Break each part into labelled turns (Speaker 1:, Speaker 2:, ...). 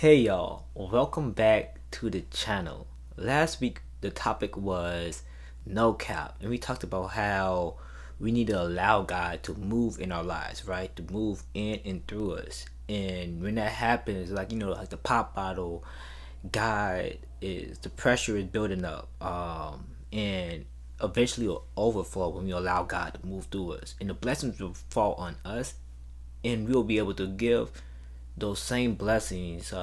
Speaker 1: Hey y'all, welcome back to the channel. Last week the topic was no cap, and we talked about how we need to allow God to move in our lives, right? To move in and through us. And when that happens, like the pop bottle, God is the pressure is building up, and eventually will overflow when we allow God to move through us, and the blessings will fall on us, and we'll be able to give those same blessings,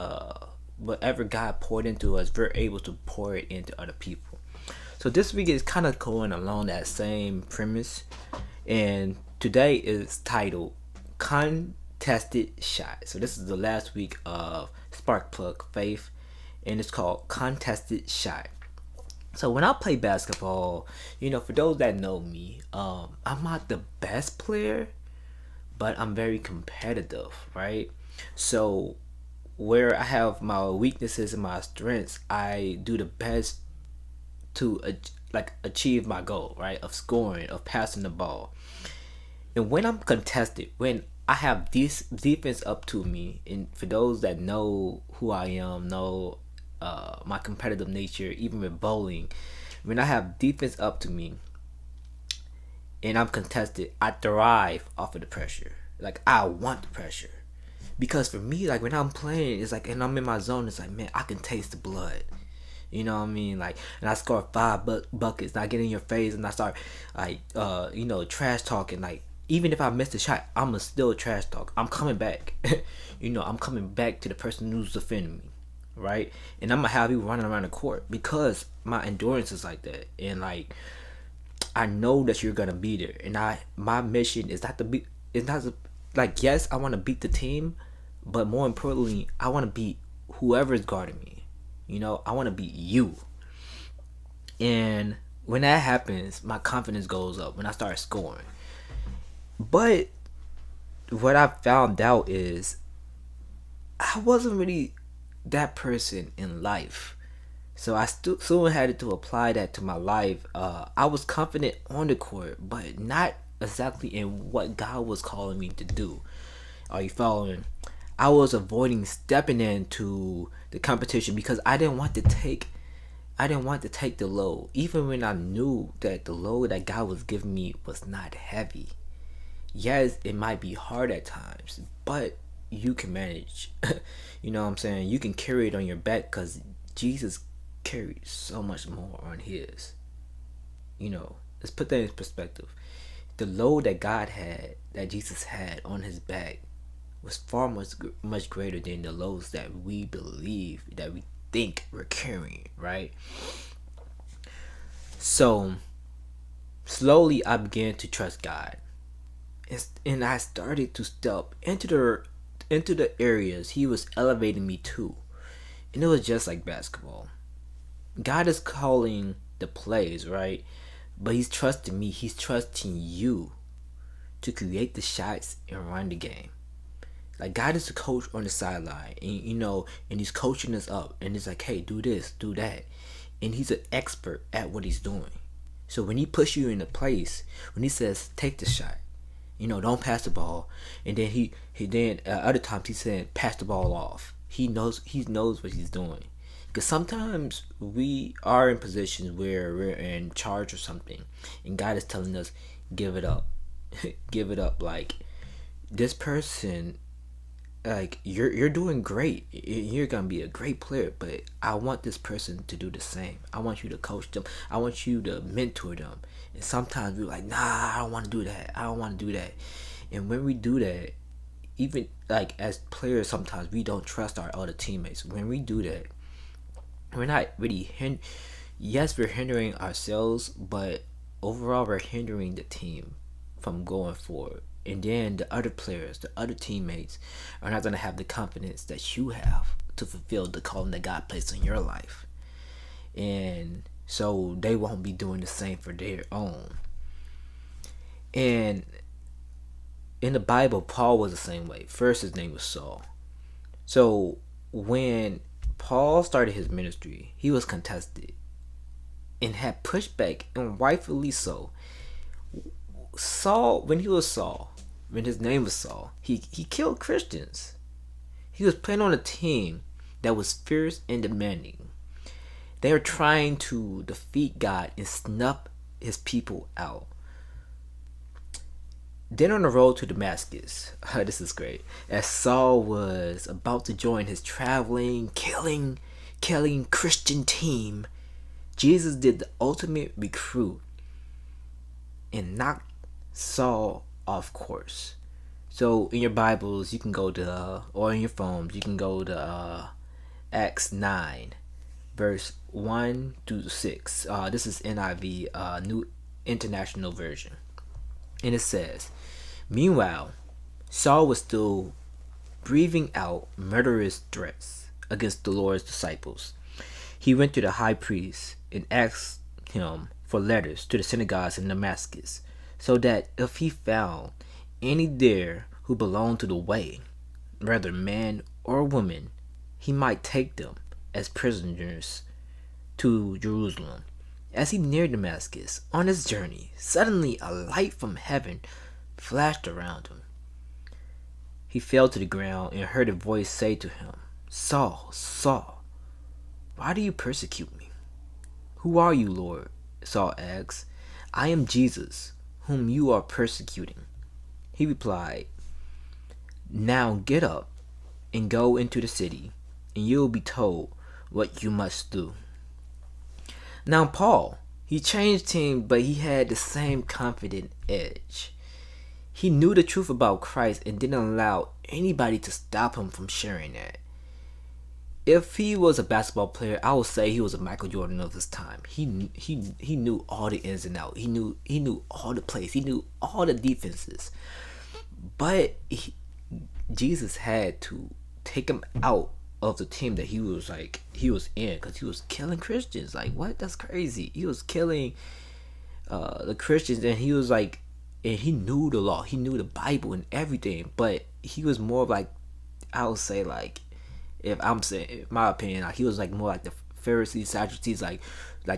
Speaker 1: whatever God poured into us, we're able to pour it into other people. So this week is kind of going along that same premise, and today is titled Contested Shot. So this is the last week of Spark Plug Faith, and it's called Contested Shot. So when I play basketball, for those that know me, I'm not the best player, but I'm very competitive, right? So where I have my weaknesses and my strengths, I do the best to achieve my goal, right? Of scoring, of passing the ball. And when I'm contested, when I have this defense up to me, and for those that know who I am, know my competitive nature, even with bowling, when I have defense up to me and I'm contested, I thrive off of the pressure. Like I want the pressure. Because for me, like when I'm playing, it's like, and I'm in my zone, it's like, man, I can taste the blood. You know what I mean? Like, and I score five buckets, and I get in your face, and I start, like, trash talking. Like, even if I miss the shot, I'ma still trash talk. I'm coming back. I'm coming back to the person who's defending me, right? And I'm gonna have you running around the court because my endurance is like that, and like, I know that you're gonna be there, and my mission is not to be, it's not to, like, yes, I want to beat the team, but more importantly, I want to beat whoever is guarding me. I want to beat you. And when that happens, my confidence goes up when I start scoring. But what I found out is I wasn't really that person in life. So I soon had to apply that to my life. I was confident on the court, but not exactly in what God was calling me to do. Are you following? I was avoiding stepping into the competition because I didn't want to take the load, even when I knew that the load that God was giving me was not heavy. Yes, it might be hard at times, but you can manage. You know what I'm saying? You can carry it on your back because Jesus carried so much more on his. Let's put that in perspective. The load that God had, that Jesus had on his back, was far much greater than the loads that we believe, that we think we're carrying, right? So slowly I began to trust God, and I started to step into the areas He was elevating me to, and it was just like basketball. God is calling the plays, right? But He's trusting me. He's trusting you to create the shots and run the game. Like God is the coach on the sideline, and He's coaching us up, and it's like, hey, do this, do that, and He's an expert at what He's doing. So when He puts you in a place, when He says take the shot, don't pass the ball, and then he then other times He's saying pass the ball off. He knows what He's doing. Because sometimes we are in positions where we're in charge or something, and God is telling us, give it up, give it up. Like this person, like you're doing great, you're gonna be a great player, but I want this person to do the same. I want you to coach them, I want you to mentor them. And sometimes we're like, nah, I don't want to do that, I don't want to do that. And when we do that, even like as players, sometimes we don't trust our other teammates. When we do that, we're not really yes, we're hindering ourselves, but overall we're hindering the team from going forward. And then the other players, the other teammates, are not going to have the confidence that you have to fulfill the calling that God placed in your life. And so they won't be doing the same for their own. And in the Bible, Paul was the same way. First, his name was Saul. So when Paul started his ministry, he was contested and had pushback, and rightfully so. Saul, when his name was Saul, he killed Christians. He was playing on a team that was fierce and demanding. They were trying to defeat God and snuff his people out. Then on the road to Damascus, this is great. As Saul was about to join his traveling, killing Christian team, Jesus did the ultimate recruit and knocked Saul off course. So in your Bibles, you can go to, or in your phones, you can go to Acts 9, verse 1 to 6. This is NIV, New International Version. And it says, "Meanwhile, Saul was still breathing out murderous threats against the Lord's disciples. He went to the high priest and asked him for letters to the synagogues in Damascus, so that if he found any there who belonged to the way, whether man or woman, he might take them as prisoners to Jerusalem. As he neared Damascus on his journey, suddenly a light from heaven flashed around him. He fell to the ground and heard a voice say to him, 'Saul, Saul, why do you persecute me?' 'Who are you, Lord?' Saul asked. 'I am Jesus, whom you are persecuting.' He replied, 'Now get up and go into the city, and you will be told what you must do.'" Now Paul, he changed team, but he had the same confident edge. He knew the truth about Christ and didn't allow anybody to stop him from sharing that. If he was a basketball player, I would say he was a Michael Jordan of his time. He knew all the ins and outs. He knew all the plays. He knew all the defenses. But Jesus had to take him out of the team that he was in, because he was killing Christians. Like, what? That's crazy. He was killing the Christians, and he was like, and he knew the law, he knew the Bible and everything. But he was more of like, I would say, like, if I'm saying, in my opinion, like, he was like more like the Pharisees, Sadducees, like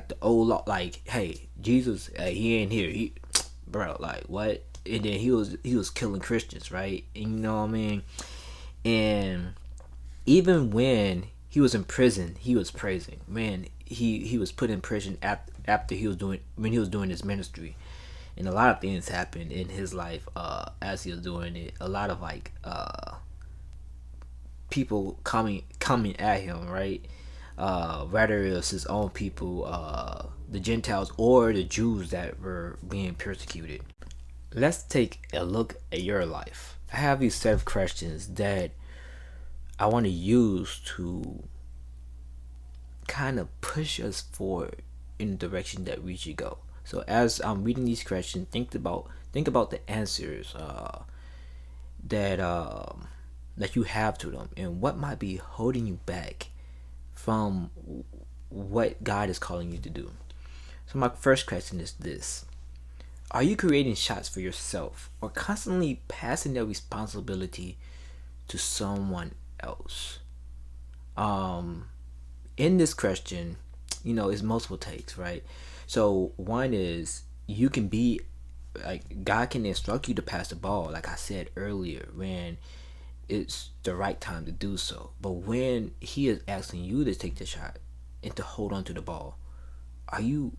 Speaker 1: the old law. Like, hey, Jesus, he ain't here. He, bro, like, what? And then he was killing Christians, right? And you know what I mean? And even when he was in prison, he was praising. Man, he was put in prison after he was doing his ministry, and a lot of things happened in his life as he was doing it. A lot of like people coming at him, right? Whether it was his own people, the Gentiles, or the Jews that were being persecuted. Let's take a look at your life. I have these set of questions that I want to use to kind of push us forward in the direction that we should go. So as I'm reading these questions, think about the answers that you have to them, and what might be holding you back from what God is calling you to do. So my first question is this: are you creating shots for yourself, or constantly passing the responsibility to someone else? In this question, it's multiple takes, right? So one is, you can be like, God can instruct you to pass the ball, like I said earlier, when it's the right time to do so. But when he is asking you to take the shot and to hold on to the ball, are you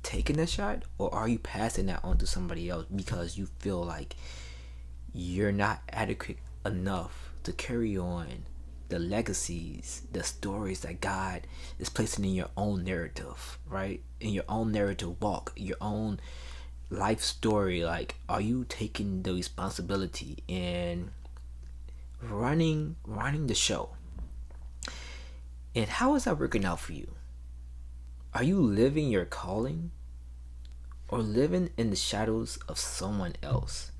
Speaker 1: taking the shot, or are you passing that on to somebody else because you feel like you're not adequate enough to carry on the legacies, the stories that God is placing in your own narrative, right? In your own narrative walk, your own life story. Like, are you taking the responsibility and running the show? And how is that working out for you? Are you living your calling, or living in the shadows of someone else?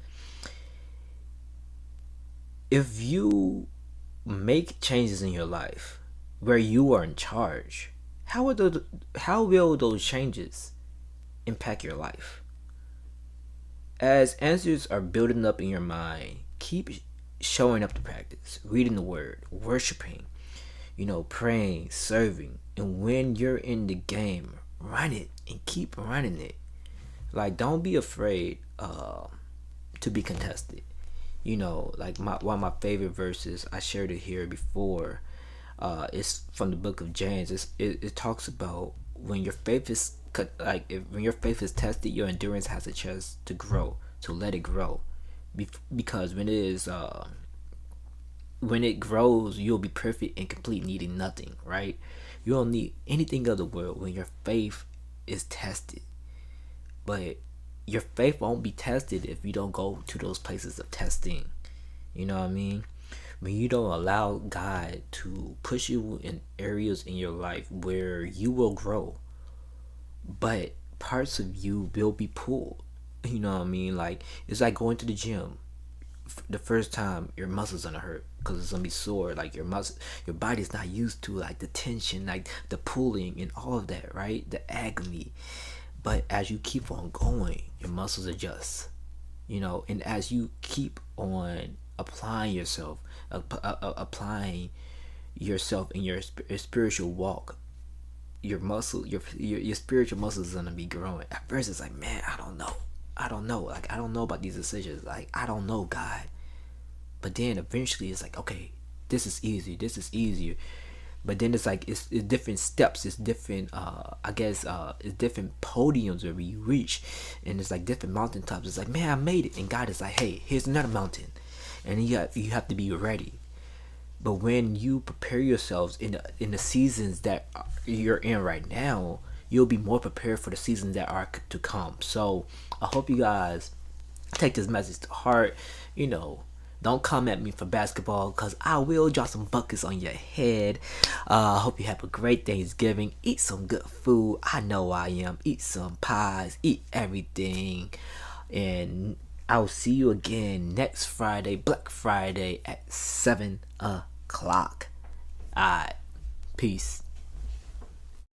Speaker 1: If you make changes in your life where you are in charge, how will those changes impact your life? As answers are building up in your mind, keep showing up to practice, reading the word, worshiping, praying, serving. And when you're in the game, run it and keep running it. Like, don't be afraid to be contested. Like one of my favorite verses, I shared it here before. It's from the book of James. It talks about when your faith is when your faith is tested, your endurance has a chance to grow. To let it grow, because when it grows, you'll be perfect and complete, needing nothing. Right? You don't need anything of the world when your faith is tested. But your faith won't be tested if you don't go to those places of testing. You know what I mean? When you don't allow God to push you in areas in your life where you will grow, but parts of you will be pulled. You know what I mean? Like, it's like going to the gym. The first time, your muscles gonna hurt because it's gonna be sore. Like your body's not used to like the tension, like the pulling and all of that, right? The agony. But as you keep on going, your muscles adjust. And as you keep on applying yourself in your spiritual walk, your spiritual muscles is gonna be growing. At first, it's like, man, I don't know, like I don't know about these decisions, like I don't know, God. But then eventually, it's like, okay, this is easy, this is easier. But then it's like it's different steps, it's different it's different podiums where we reach, and it's like different mountaintops. It's like, man, I made it, and God is like, hey, here's another mountain, and you have to be ready. But when you prepare yourselves in the seasons that you're in right now, you'll be more prepared for the seasons that are to come. So I hope you guys take this message to heart. you know don't come at me for basketball, because I will drop some buckets on your head. I hope you have a great Thanksgiving. Eat some good food. I know I am. Eat some pies. Eat everything. And I'll see you again next Friday, Black Friday at 7 o'clock. Alright. Peace.